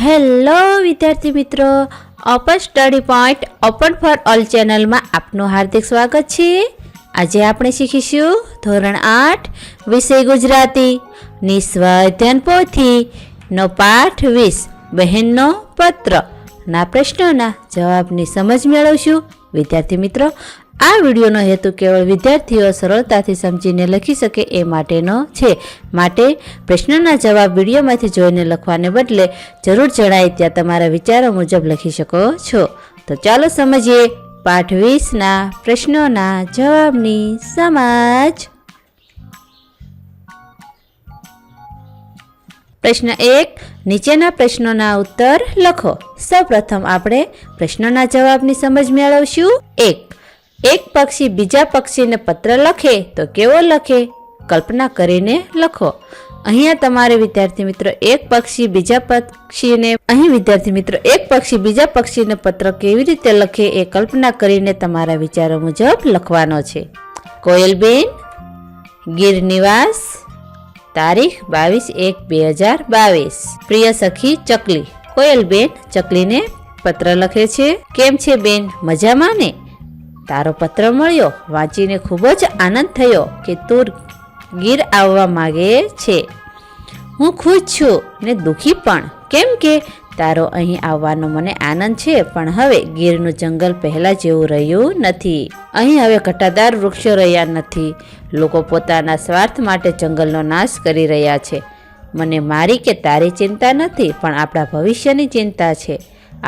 Hello વિદ્યાર્થી મિત્રો, open study point open for all ચેનલમાં આપનું હાર્દિક સ્વાગત છે। આજે આપણે શીખીશું ધોરણ 8 વિષય ગુજરાતી ની સ્વાધ્યાયન પોથીનો પાઠ 20 બહેનનો પત્ર ના પ્રશ્નોના જવાબની સમજ મેળવશું। વિદ્યાર્થી મિત્રો, આ વિડીયોનો હેતુ કેવળ વિદ્યાર્થીઓ સરળતાથી સમજીને લખી શકે એ માટેનો છે। માટે પ્રશ્નોના જવાબ વિડીયોમાંથી જોઈને લખવાને બદલે જરૂર જણાય ત્યાં તમારા વિચારો મુજબ લખી શકો છો। તો ચાલો સમજીએ પાઠ 20ના પ્રશ્નોના જવાબની સમજ। પ્રશ્ન 1, નીચેના પ્રશ્નોના ઉત્તર લખો। સૌપ્રથમ આપણે પ્રશ્નોના જવાબની સમજ મેળવશું। 1, એક પક્ષી બીજા પક્ષીને પત્ર લખે તો કેવો લખે? કલ્પના કરીને લખો। અહીંયા તમારે વિદ્યાર્થી મિત્રો એક પક્ષી બીજા પક્ષીને પત્ર કેવી રીતે લખે એ કલ્પના કરીને તમારા વિચારો મુજબ લખવાનો છે। કોયલબેન, ગીર નિવાસ, તારીખ 22/1/2022। પ્રિય સખી ચકલી। કોયલબેન ચકલીને પત્ર લખે છે। કેમ છે બેન, મજામાં ને? તારો પત્ર મળ્યો, વાંચીને ખૂબ જ આનંદ થયો કે તું ગીર આવવા માંગે છે। હું ખુશ છું ને દુઃખી પણ, કેમ કે તારો અહીં આવવાનો મને આનંદ છે, પણ હવે ગીરનું જંગલ પહેલા જેવું રહ્યું નથી। અહીં હવે ઘટાદાર વૃક્ષો રહ્યા નથી। લોકો પોતાના સ્વાર્થ માટે જંગલનો નાશ કરી રહ્યા છે। મને મારી કે તારી ચિંતા નથી, પણ આપણા ભવિષ્યની ચિંતા છે।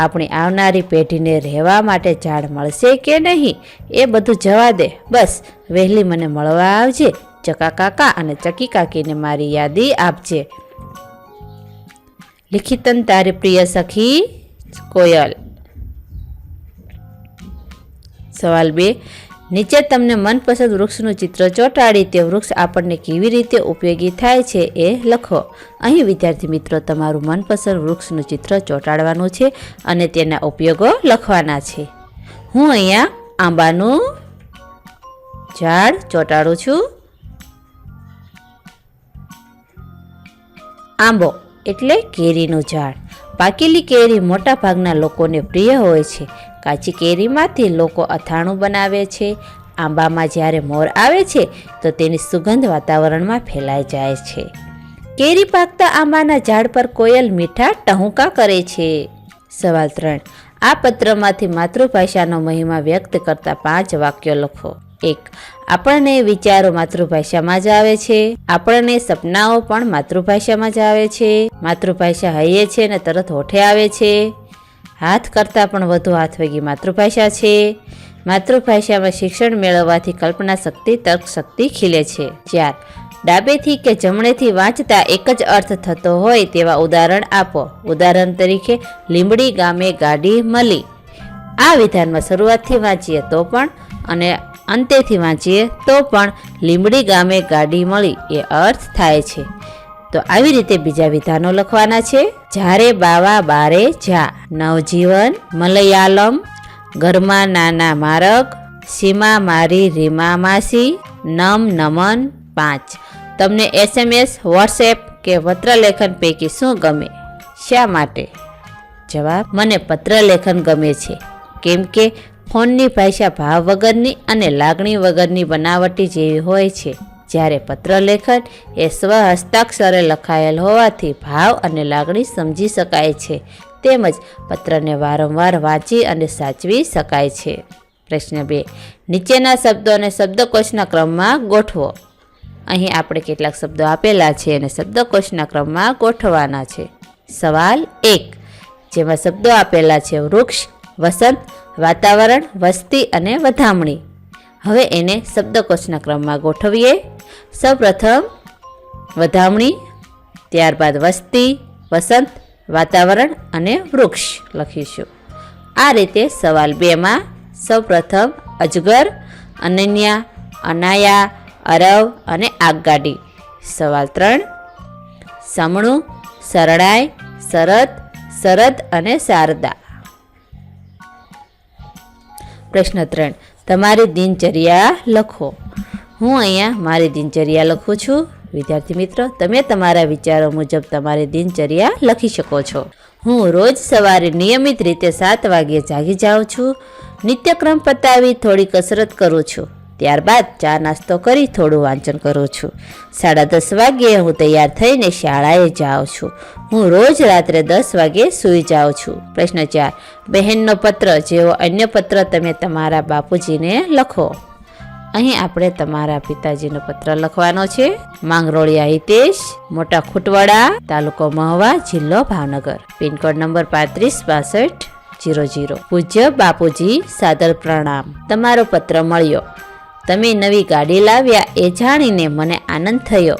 આપણી આવનારી પેઢીને રહેવા માટે ઝાડ મળશે કે નહીં એ બધું જવા દે, બસ વહેલી મને મળવા આવજે। ચકા કાકા અને ચકી કાકીને મારી યાદી આપજે। લિખિતન તારી પ્રિય સખી કોયલ। સવાલ 2, નીચે તમને મનપસંદ વૃક્ષનું ચિત્ર ચોંટાડી તે વૃક્ષ આપણને કેવી રીતે ઉપયોગી થાય છે એ લખો। અહીં વિદ્યાર્થી મિત્રો તમારું મનપસંદ વૃક્ષનું ચિત્ર ચોંટાડવાનું છે અને તેના ઉપયોગો લખવાના છે। હું અહીંયા આંબાનું ઝાડ ચોંટાડું છું। આંબો એટલે કેરીનું ઝાડ। પાકેલી કેરી મોટા ભાગના લોકોને પ્રિય હોય છે। કાચી કેરીમાંથી લોકો અથાણું બનાવે છે। આંબામાં જ્યારે મોર આવે છે તો તેની સુગંધ વાતાવરણમાં ફેલાઈ જાય છે। કેરી પાકતા આંબાના ઝાડ પર કોયલ મીઠા ટહુકા કરે છે। સવાલ 3, આ પત્રમાંથી માતૃભાષાનો મહિમા વ્યક્ત કરતા 5 વાક્યો લખો। 1, આપણને વિચારો માતૃભાષામાં જ આવે છે। આપણને સપનાઓ પણ માતૃભાષામાં જ આવે છે। માતૃભાષા હૈયે છે ને તરત હોઠે આવે છે। હાથ કરતાં પણ વધુ હાથવગી માતૃભાષા છે। માતૃભાષામાં શિક્ષણ મેળવવાથી કલ્પના શક્તિ, તર્ક શક્તિ ખીલે છે। 4, ડાબેથી કે જમણેથી વાંચતા એક જ અર્થ થતો હોય તેવા ઉદાહરણ આપો। ઉદાહરણ તરીકે, લીંબડી ગામે ગાડી મળી। આ વિધાનમાં શરૂઆતથી વાંચીએ તો પણ અને અંતેથી વાંચીએ તો પણ લીંબડી ગામે ગાડી મળી એ અર્થ થાય છે। તો આવી રીતે બીજા વિધાનો લખવાના છે। જ્યારે બાવા બારે જા, નવજીવન, મલયાલમ, ઘરમાં નાના મારગ, સીમા મારી રીમા માસી, નમ નમન। 5, તમને SMS, વોટ્સએપ કે પત્રલેખન પૈકી શું ગમે? શા માટે? જવાબ, મને પત્રલેખન ગમે છે, કેમ કે ફોનની ભાષા ભાવ વગરની અને લાગણી વગરની બનાવટી જેવી હોય છે, જ્યારે પત્રલેખન એ સ્વ હસ્તાક્ષરે લખાયેલ હોવાથી ભાવ અને લાગણી સમજી શકાય છે, તેમજ પત્રને વારંવાર વાંચી અને સાચવી શકાય છે। પ્રશ્ન 2, નીચેના શબ્દોને શબ્દકોશના ક્રમમાં ગોઠવો। અહીં આપણે કેટલાક શબ્દો આપેલા છે અને શબ્દકોશના ક્રમમાં ગોઠવવાના છે। સવાલ 1, જેમાં શબ્દો આપેલા છે વૃક્ષ, વસંત, વાતાવરણ, વસ્તી અને વધામણી। હવે એને શબ્દકોશના ક્રમમાં ગોઠવીએ। સૌપ્રથમ વધામણી, ત્યારબાદ વસ્તી, વસંત, વાતાવરણ અને વૃક્ષ લખીશું। આ રીતે સવાલ 2માં સૌપ્રથમ અજગર, અનન્યા, અનાયા, અરવ અને આગગાડી। સવાલ 3, સમણું, સરળાઈ, શરત, શરદ અને શારદા। પ્રશ્ન 3, તમારી દિનચર્યા લખો। હું અહીંયા મારી દિનચર્યા લખું છું। વિદ્યાર્થી મિત્રો, તમે તમારા વિચારો મુજબ તમારી દિનચર્યા લખી શકો છો। હું રોજ સવારે નિયમિત રીતે 7 વાગ્યે જાગી જાઉં છું. નિત્યક્રમ પતાવી થોડી કસરત કરું છું. ત્યારબાદ ચા નાસ્તો કરી થોડું વાંચન કરું છું. 10:30 વાગ્યે હું તૈયાર થઈને શાળાએ જાઉં છું. હું રોજ રાત્રે 10 વાગ્યે સૂઈ જાઉં છું. પ્રશ્ન 4. બહેનનો પત્ર જેવો અન્ય પત્ર તમે તમારા બાપુજીને લખો. અહીં આપણે તમારા પિતાજીનો પત્ર લખવાનો છે. માંગરોળિયા હિતેશ, મોટા ખૂટવાડા, તાલુકો મહુવા, જિલ્લો ભાવનગર, પિનકોડ નંબર 356200. પૂજ્ય બાપુજી, સાદર પ્રણામ. તમારો પત્ર મળ્યો. તમે નવી ગાડી લાવ્યા એ જાણીને મને આનંદ થયો.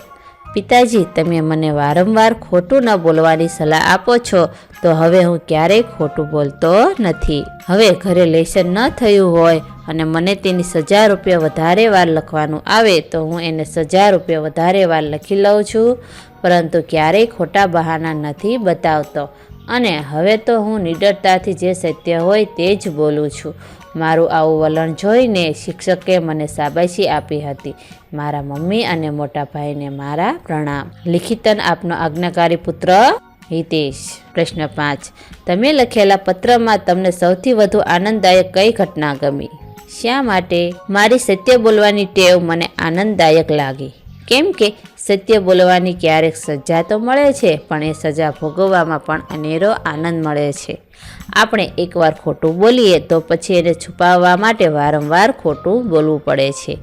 પિતાજી, તમે મને વારંવાર ખોટું ન બોલવાની સલાહ આપો છો, તો હવે હું ક્યારેય ખોટું બોલતો નથી. હવે ઘરે લેસન ન થયું હોય અને મને તેની 1000 રૂપિયા વધારે વાર લખવાનું આવે તો હું એને 1000 રૂપિયા વધારે વાર લખી લઉં છું, પરંતુ ક્યારેય ખોટા બહાના નથી બતાવતો. અને હવે તો હું નિડરતાથી જે સત્ય હોય તે જ બોલું છું. મારું આવું વલણ જોઈને શિક્ષકે મને શાબાશી આપી હતી. મારા મમ્મી અને મોટા ભાઈને મારા પ્રણામ. લિખિતન આપનો આજ્ઞાકારી પુત્ર હિતેશ. પ્રશ્ન 5. તમે લખેલા પત્રમાં તમને સૌથી વધુ આનંદદાયક કઈ ઘટના ગમી? શા માટે? મારી સત્ય બોલવાની ટેવ મને આનંદદાયક લાગી. કેમ કે સત્ય બોલવાની ક્યારેક સજા તો મળે છે, પણ એ સજા ભોગવવામાં પણ અનેરો આનંદ મળે છે. આપણે એકવાર ખોટું બોલીએ તો પછી એને છુપાવવા માટે વારંવાર ખોટું બોલવું પડે છે.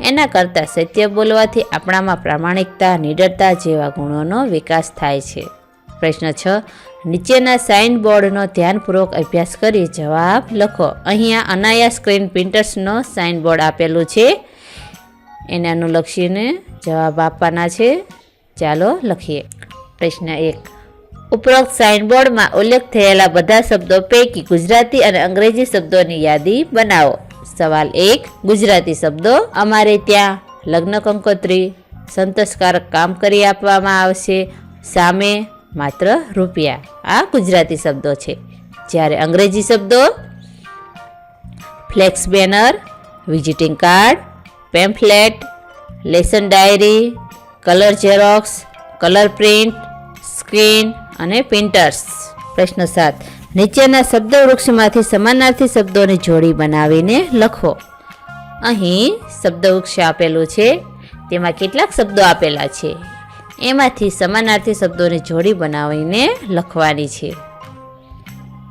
એના કરતાં સત્ય બોલવાથી આપણામાં પ્રામાણિકતા, નિડરતા જેવા ગુણોનો વિકાસ થાય છે. પ્રશ્ન 6. નીચેના સાઇન બોર્ડનો ધ્યાનપૂર્વક અભ્યાસ કરી જવાબ લખો. અહીંયા અનાયા સ્ક્રીન પ્રિન્ટર્સનો સાઇન બોર્ડ આપેલું છે, એને અનુલક્ષીને જવાબ આપવાના છે. ચાલો લખીએ. પ્રશ્ન 1. ઉપરોક્ત સાઇનબોર્ડમાં ઉલ્લેખ થયેલા બધા શબ્દો પૈકી ગુજરાતી અને અંગ્રેજી શબ્દોની યાદી બનાવો. સવાલ 1. ગુજરાતી શબ્દો. અમારે ત્યાં લગ્ન કંકોત્રી, સંતોષકારક કામ કરી આપવામાં આવશે, સામે માત્ર રૂપિયા. આ ગુજરાતી શબ્દો છે. જ્યારે અંગ્રેજી શબ્દો flex banner, visiting card, pamphlet, lesson diary, colour xerox, colour print, screen અને પ્રિન્ટર્સ. પ્રશ્ન 7. નીચેના શબ્દ વૃક્ષમાંથી સમાનાર્થી શબ્દોની જોડી બનાવીને લખો. અહીં શબ્દ વૃક્ષ આપેલું છે, તેમાં કેટલાક શબ્દો આપેલા છે, એમાંથી સમાનાર્થી શબ્દોની જોડી બનાવીને લખવાની છે.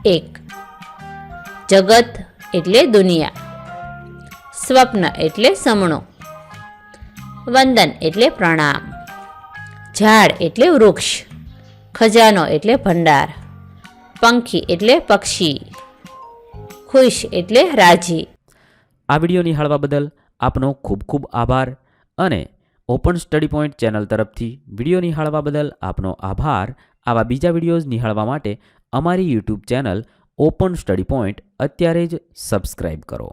1. જગત એટલે દુનિયા, સ્વપ્ન એટલે સપનું, વંદન એટલે પ્રણામ, ઝાડ એટલે વૃક્ષ, ખજાનો એટલે ભંડાર, પંખી એટલે પક્ષી, ખુશ એટલે રાજી. આ વિડીયો નિહાળવા બદલ આપનો ખૂબ ખૂબ આભાર અને ઓપન સ્ટડી પોઈન્ટ ચેનલ તરફથી વિડીયો નિહાળવા બદલ આપનો આભાર. આવા બીજા વિડીયોઝ નિહાળવા માટે અમારી YouTube channel open study point અત્યારે જ સબસ્ક્રાઈબ કરો.